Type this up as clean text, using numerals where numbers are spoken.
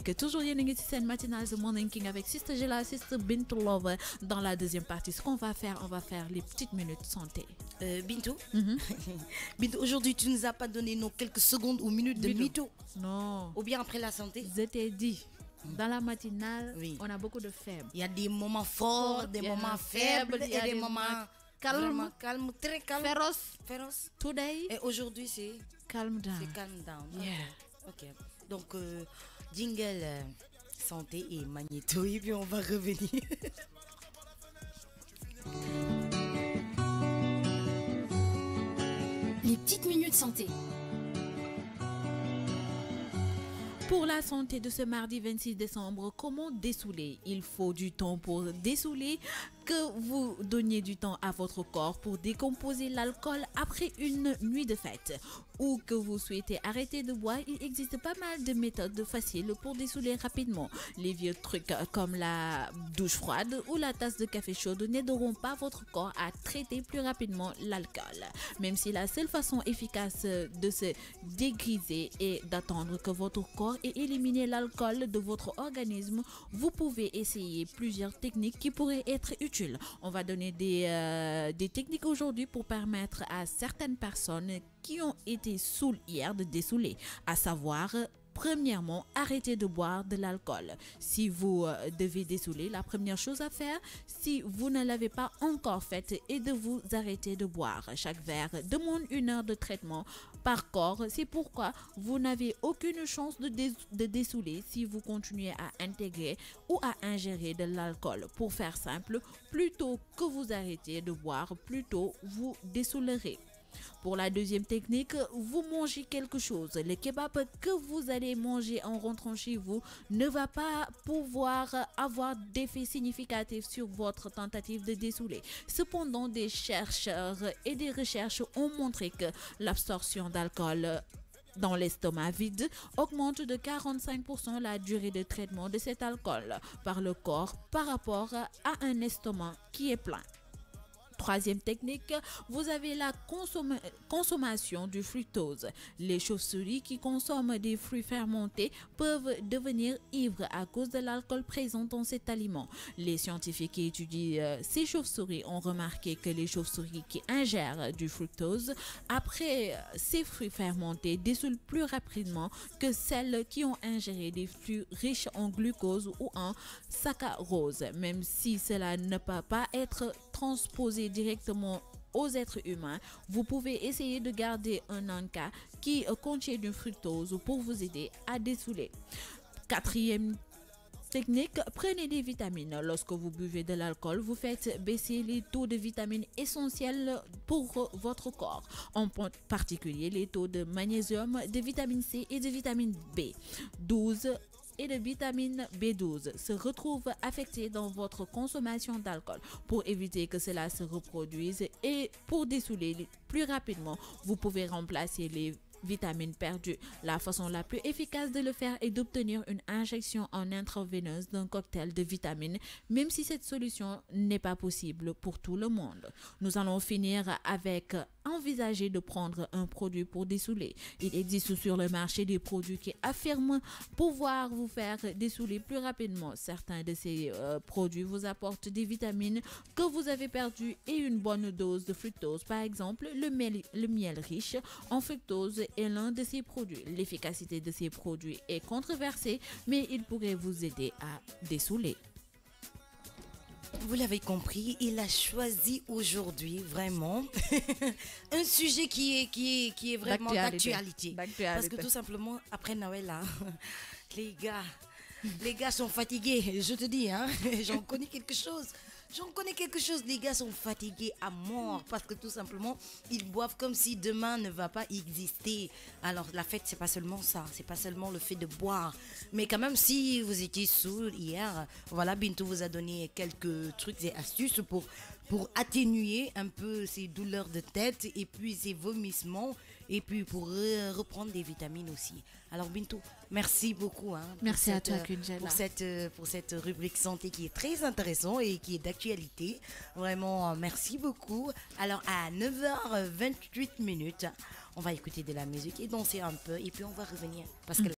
Et que toujours yéen a ngi ci seen matinale The Morning King avec Sister Gela, Sister Bintou Lover. Dans la deuxième partie, ce qu'on va faire, on va faire les petites minutes santé. Bintou, Bintou, aujourd'hui tu nous as pas donné nos quelques secondes ou minutes de mytho. Non. Ou bien après la santé. Je t'ai dit. Dans la matinale, Oui. on a beaucoup de faibles. Il y a des moments forts, des moments faibles, il y a et des des moments calmes. vraiment calmes, très calmes. Féroce. Today, Et aujourd'hui c'est calm down. calm down. Yeah. Ok. Donc jingle santé et magnéto et puis on va revenir. Les petites minutes santé. Pour la santé de ce mardi 26 décembre, comment dessouler? Il faut du temps pour dessouler. Que vous donniez du temps à votre corps pour décomposer l'alcool après une nuit de fête ou que vous souhaitez arrêter de boire, il existe pas mal de méthodes faciles pour dessouler rapidement. Les vieux trucs comme la douche froide ou la tasse de café chaude n'aideront pas votre corps à traiter plus rapidement l'alcool. Même si la seule façon efficace de se dégriser est d'attendre que votre corps ait éliminé l'alcool de votre organisme, vous pouvez essayer plusieurs techniques qui pourraient être utiles. On va donner des techniques aujourd'hui pour permettre à certaines personnes qui ont été saoules hier de dessouler, à savoir premièrement, arrêtez de boire de l'alcool. Si vous devez dessouler, la première chose à faire, si vous ne l'avez pas encore faite, est de vous arrêter de boire. Chaque verre demande 1 heure de traitement par corps. C'est pourquoi vous n'avez aucune chance de dessouler si vous continuez à intégrer ou à ingérer de l'alcool. Pour faire simple, plutôt que vous arrêtez de boire, plutôt vous dessoulerez. Pour la deuxième technique, vous mangez quelque chose. Le kebab que vous allez manger en rentrant chez vous ne va pas pouvoir avoir d'effet significatif sur votre tentative de dessouler. Cependant, des chercheurs et des recherches ont montré que l'absorption d'alcool dans l'estomac vide augmente de 45% la durée de traitement de cet alcool par le corps par rapport à un estomac qui est plein. Troisième technique, vous avez la consommation du fructose. Les chauves-souris qui consomment des fruits fermentés peuvent devenir ivres à cause de l'alcool présent dans cet aliment. Les scientifiques qui étudient ces chauves-souris ont remarqué que les chauves-souris qui ingèrent du fructose après ces fruits fermentés dessoulent plus rapidement que celles qui ont ingéré des fruits riches en glucose ou en saccharose, même si cela ne peut pas être transposé directement aux êtres humains. Vous pouvez essayer de garder un encas qui contient du fructose pour vous aider à dessouler. Quatrième technique, prenez des vitamines. Lorsque vous buvez de l'alcool, vous faites baisser les taux de vitamines essentielles pour votre corps, en particulier les taux de magnésium, de vitamine C et de vitamine B12 et de vitamine B12 se retrouvent affectés dans votre consommation d'alcool. Pour éviter que cela se reproduise et pour dessouler plus rapidement, vous pouvez remplacer les vitamines perdues. La façon la plus efficace de le faire est d'obtenir une injection en intraveineuse d'un cocktail de vitamines, même si cette solution n'est pas possible pour tout le monde. Nous allons finir avec envisager de prendre un produit pour dessouler. Il existe sur le marché des produits qui affirment pouvoir vous faire dessouler plus rapidement. Certains de ces produits vous apportent des vitamines que vous avez perdues et une bonne dose de fructose. Par exemple, le miel riche en fructose est l'un de ces produits. L'efficacité de ces produits est controversée, mais il pourrait vous aider à dessouler. Vous l'avez compris, il a choisi aujourd'hui vraiment un sujet qui est vraiment d'actualité. Parce que tout simplement, après Noël, là, les gars sont fatigués, je te dis, hein, j'en connais quelque chose. Les gars sont fatigués à mort parce que tout simplement, ils boivent comme si demain ne va pas exister. Alors la fête, c'est pas seulement ça, c'est pas seulement le fait de boire. Mais quand même, si vous étiez saoul hier, voilà, Bintou vous a donné quelques trucs et astuces pour atténuer un peu ces douleurs de tête et puis ces vomissements et puis pour reprendre des vitamines aussi. Alors Bintou, merci beaucoup. Hein, merci à toi, Kunjela. Pour cette rubrique santé qui est très intéressante et qui est d'actualité. Vraiment, merci beaucoup. Alors à 9h28, on va écouter de la musique et danser un peu et puis on va revenir parce que